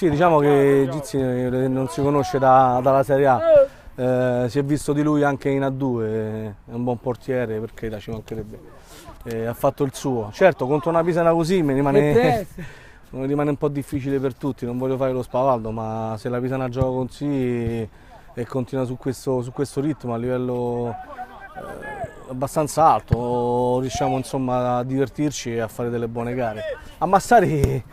Sì, diciamo che Gizzi non si conosce dalla Serie A, si è visto di lui anche in A2, è un buon portiere, perché ci mancherebbe, ha fatto il suo. Certo, contro una Pisana così mi rimane un po' difficile per tutti, non voglio fare lo spavaldo, ma se la Pisana gioca così e continua su questo ritmo a livello abbastanza alto, riusciamo insomma a divertirci e a fare delle buone gare. A Massari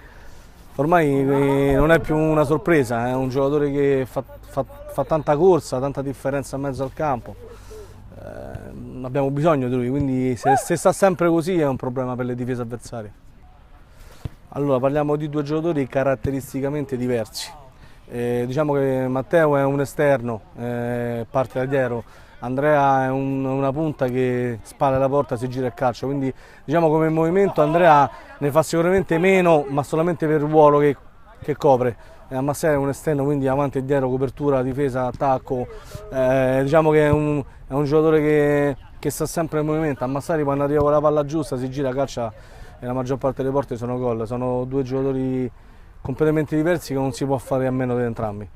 ormai non è più una sorpresa, è un giocatore che fa tanta corsa, tanta differenza in mezzo al campo. Abbiamo bisogno di lui, quindi se sta sempre così è un problema per le difese avversarie. Allora, parliamo di due giocatori caratteristicamente diversi. Diciamo che Matteo è un esterno, parte da dietro, Andrea è una punta che spalla la porta, si gira il calcio, quindi diciamo come movimento Andrea ne fa sicuramente meno, ma solamente per il ruolo che copre. Matteo è un esterno, quindi avanti e dietro, copertura, difesa, attacco, diciamo che è un giocatore che sta sempre in movimento. A Massari quando arriva con la palla giusta si gira, calcia e la maggior parte delle porte sono gol. Sono due giocatori completamente diversi che non si può fare a meno di entrambi.